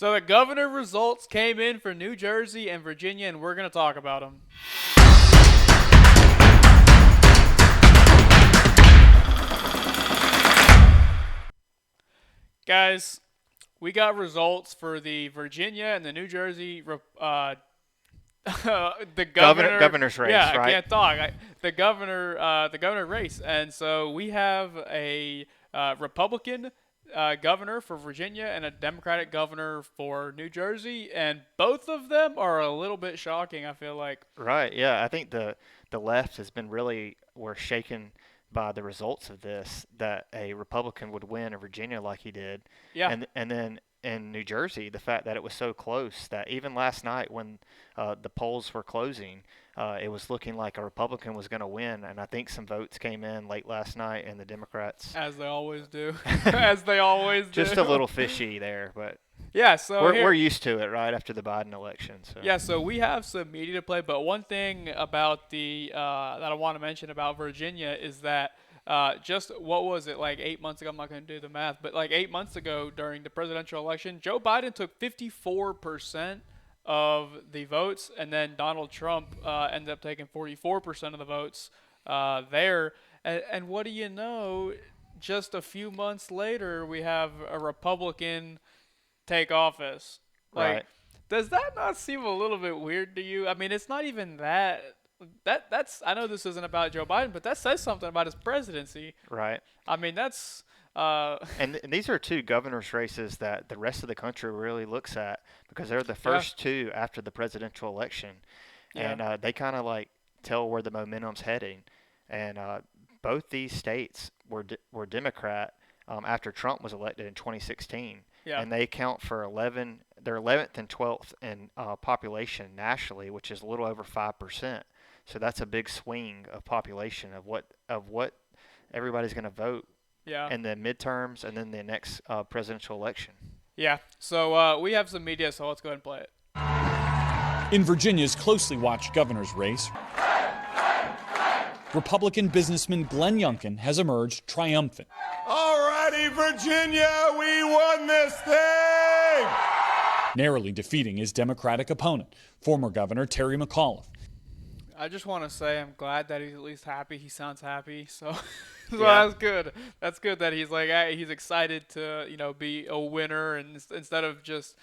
So the governor results came in for New Jersey and Virginia, and we're going to talk about them. Guys, we got results for the Virginia and the New Jersey the governor's race, yeah, right? I can't talk. The governor race, and so we have a Republican governor for Virginia and a Democratic governor for New Jersey, and both of them are a little bit shocking. I feel like. Right. Yeah. I think the left has been really were shaken by the results of this, that a Republican would win in Virginia like he did, Yeah. and then in New Jersey, the fact that it was so close that even last night when the polls were closing, it was looking like a Republican was going to win, and I think some votes came in late last night, and the Democrats, As they always do. As they always do. just a little fishy there, but. Yeah, so we're used to it, right, after the Biden election. So. Yeah, so we have some media to play, but one thing about that I want to mention about Virginia is that just what was it, like 8 months ago? I'm not going to do the math, but like 8 months ago during the presidential election, Joe Biden took 54% of the votes, and then Donald Trump ended up taking 44% of the votes there. And what do you know? Just a few months later, we have a Republican take office. Like, Right. does that not seem a little bit weird to you? I mean, it's not even that's I know this isn't about Joe Biden, but that says something about his presidency. Right. I mean, that's And these are two governor's races that the rest of the country really looks at because they're the first two after the presidential election, and they kind of like tell where the momentum's heading. And both these states were Democrat after Trump was elected in 2016, and they account for 11. They're 11th and 12th in population nationally, which is a little over 5%. So that's a big swing of population of what everybody's going to vote. Yeah. In the midterms and then the next presidential election. Yeah. So we have some media, so let's go ahead and play it. In Virginia's closely watched governor's race, Republican businessman Glenn Youngkin has emerged triumphant. All righty, Virginia, we won this thing! Narrowly defeating his Democratic opponent, former Governor Terry McAuliffe. I just want to say I'm glad that he's at least happy. He sounds happy, so that's good. That's good that he's like he's excited to be a winner, and instead of just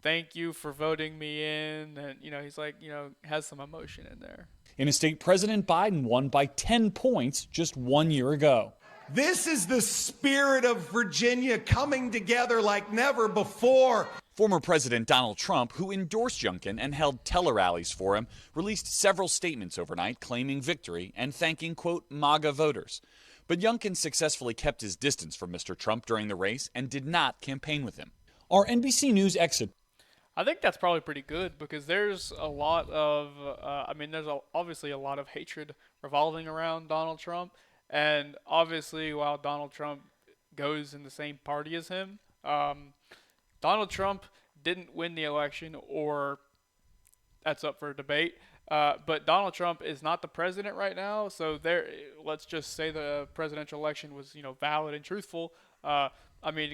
thank you for voting me in, and he's like has some emotion in there. In a state President Biden won by 10 points just 1 year ago. This is the spirit of Virginia coming together like never before. Former President Donald Trump, who endorsed Youngkin and held tele-rallies for him, released several statements overnight claiming victory and thanking, quote, MAGA voters. But Youngkin successfully kept his distance from Mr. Trump during the race and did not campaign with him. Our NBC News exit. I think that's probably pretty good because there's a lot of, obviously a lot of hatred revolving around Donald Trump. And obviously, while Donald Trump goes in the same party as him, Donald Trump didn't win the election, or that's up for debate. But Donald Trump is not the president right now, so let's just say the presidential election was, valid and truthful.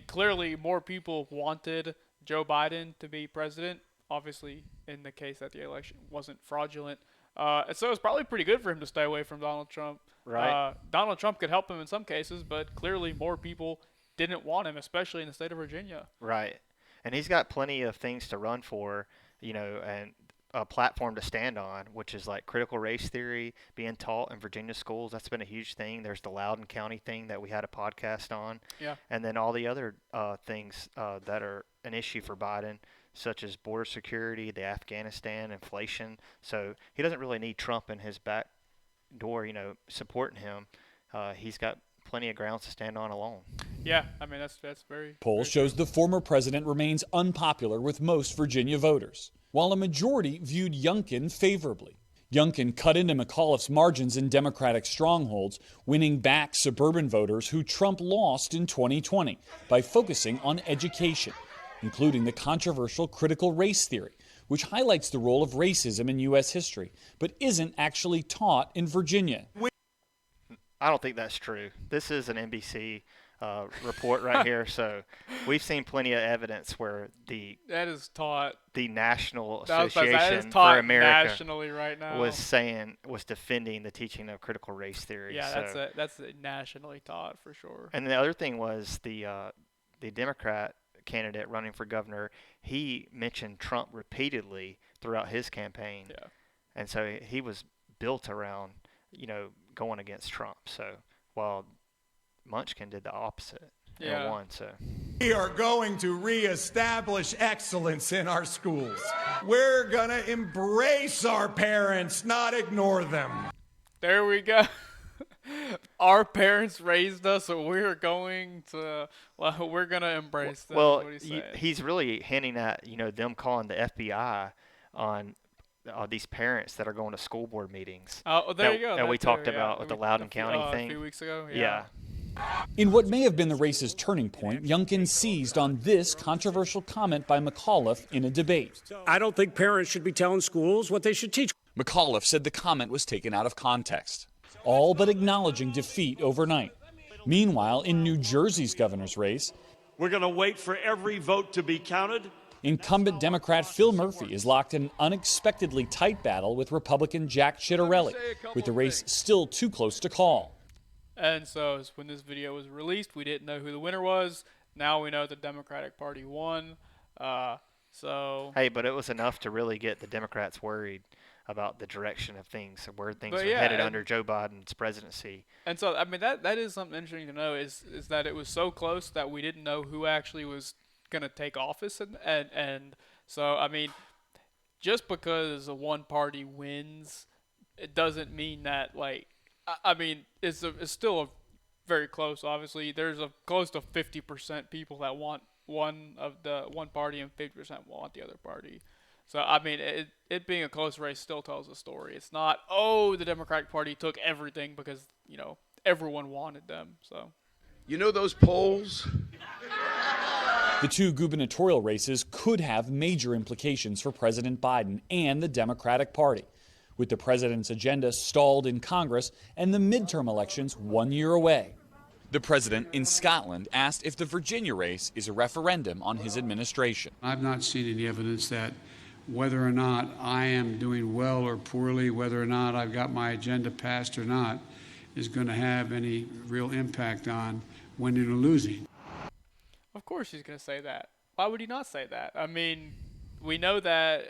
Clearly more people wanted Joe Biden to be president, obviously in the case that the election wasn't fraudulent. And so it's probably pretty good for him to stay away from Donald Trump. Right. Donald Trump could help him in some cases, but clearly more people didn't want him, especially in the state of Virginia. Right. And he's got plenty of things to run for, and a platform to stand on, which is like critical race theory being taught in Virginia schools. That's been a huge thing. There's the Loudoun County thing that we had a podcast on. Yeah. And then all the other things that are an issue for Biden, such as border security, the Afghanistan, inflation. So he doesn't really need Trump in his back door, supporting him. He's got plenty of grounds to stand on alone. Yeah, that's very. Poll very shows true. the former president remains unpopular with most Virginia voters, while a majority viewed Youngkin favorably. Youngkin cut into McAuliffe's margins in Democratic strongholds, winning back suburban voters who Trump lost in 2020 by focusing on education, including the controversial critical race theory, which highlights the role of racism in U.S. history, but isn't actually taught in Virginia. I don't think that's true. This is an NBC report right here. So we've seen plenty of evidence where that is taught. The National That is Association taught for America nationally right now. was defending the teaching of critical race theory. Yeah, so. that's nationally taught for sure. And the other thing was the Democrat candidate running for governor. He mentioned Trump repeatedly throughout his campaign. Yeah. And so he was built around, going against Trump. So while Munchkin did the opposite. Yeah. Won, so. We are going to reestablish excellence in our schools. We're going to embrace our parents, not ignore them. There we go. Our parents raised us, so we're going to embrace them. Well, what he's really hinting at them calling the FBI on these parents that are going to school board meetings. Oh, there you go. That we talked about with the Loudoun County thing a few weeks ago. Yeah. In what may have been the race's turning point, Youngkin seized on this controversial comment by McAuliffe in a debate. I don't think parents should be telling schools what they should teach. McAuliffe said the comment was taken out of context, all but acknowledging defeat overnight. Meanwhile, in New Jersey's governor's race, we're going to wait for every vote to be counted. Incumbent Democrat Phil Murphy is locked in an unexpectedly tight battle with Republican Jack Ciattarelli, with the race still too close to call. And so when this video was released, we didn't know who the winner was. Now we know the Democratic Party won. Hey, but it was enough to really get the Democrats worried about the direction of things, where things are headed under Joe Biden's presidency. And so, I mean, that is something interesting to know is that it was so close that we didn't know who actually was going to take office. And so, I mean, just because one party wins, it doesn't mean that, like, I mean, it's still very close, obviously. There's close to 50% people that want one party and 50% want the other party. So, I mean, it being a close race still tells a story. It's not, the Democratic Party took everything because, everyone wanted them. So, those polls? The two gubernatorial races could have major implications for President Biden and the Democratic Party, with the president's agenda stalled in Congress and the midterm elections 1 year away. The president in Scotland asked if the Virginia race is a referendum on his administration. I've not seen any evidence that whether or not I am doing well or poorly, whether or not I've got my agenda passed or not, is going to have any real impact on winning or losing. Of course he's going to say that. Why would he not say that? I mean, we know that,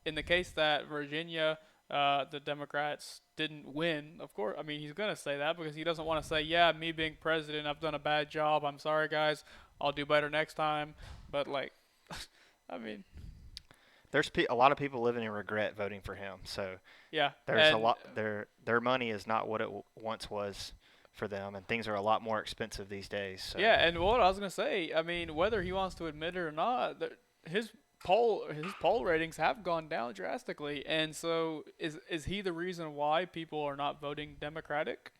in the case that Virginia, the Democrats didn't win, of course, I mean, he's going to say that because he doesn't want to say, yeah, me being president, I've done a bad job. I'm sorry, guys. I'll do better next time. But, like, I mean. There's a lot of people living in regret voting for him. So, yeah, there's a lot. Their money is not what it once was for them, and things are a lot more expensive these days. So. Yeah, and what I was going to say, I mean, whether he wants to admit it or not, his poll ratings have gone down drastically, and so is he the reason why people are not voting Democratic?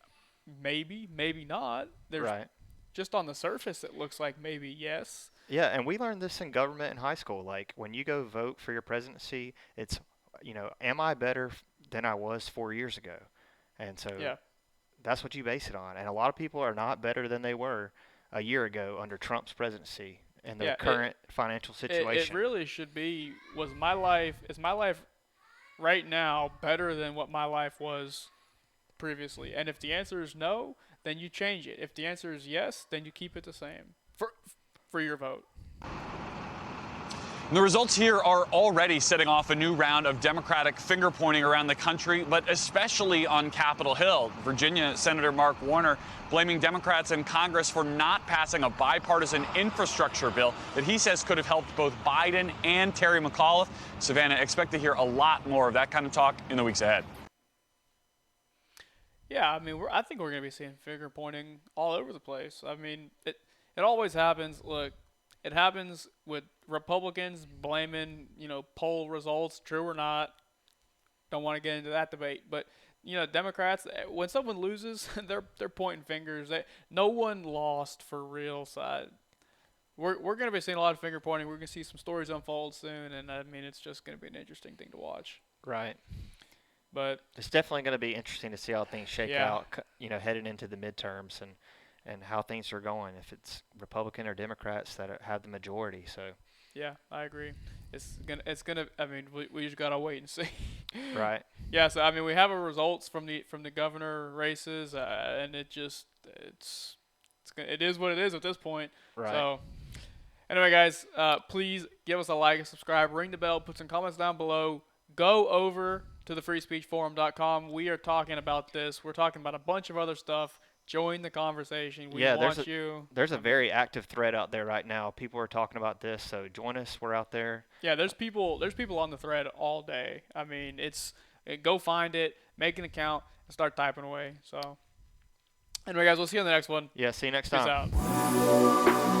Maybe not. Right. Just on the surface, it looks like maybe yes. Yeah, and we learned this in government in high school. Like when you go vote for your presidency, it's am I better than I was 4 years ago? And so that's what you base it on. And a lot of people are not better than they were a year ago under Trump's presidency. And the current financial situation. It really should be, is my life right now better than what my life was previously? And if the answer is no, then you change it. If the answer is yes, then you keep it the same for your vote. The results here are already setting off a new round of Democratic finger-pointing around the country, but especially on Capitol Hill. Virginia Senator Mark Warner blaming Democrats in Congress for not passing a bipartisan infrastructure bill that he says could have helped both Biden and Terry McAuliffe. Savannah, expect to hear a lot more of that kind of talk in the weeks ahead. Yeah, I mean, I think we're going to be seeing finger-pointing all over the place. I mean, it always happens. Look, it happens with Republicans blaming, poll results, true or not. Don't want to get into that debate. But, Democrats, when someone loses, they're pointing fingers. No one lost for real side. We're going to be seeing a lot of finger pointing. We're going to see some stories unfold soon. And, I mean, it's just going to be an interesting thing to watch. Right. But it's definitely going to be interesting to see how things shake out, heading into the midterms. and how things are going, if it's Republican or Democrats that have the majority. So Yeah, I agree. It's gonna. I mean, we just gotta wait and see. right. Yeah. So I mean, we have our results from the governor races, and it is what it is at this point. Right. So anyway, guys, please give us a like and subscribe. Ring the bell. Put some comments down below. Go over to the freespeechforum.com. We are talking about this. We're talking about a bunch of other stuff. Join the conversation. We want you. There's a very active thread out there right now. People are talking about this, so join us. We're out there. Yeah, there's people on the thread all day. I mean, go find it, make an account, and start typing away. So anyway, guys, we'll see you on the next one. Yeah, see you next Peace time. out.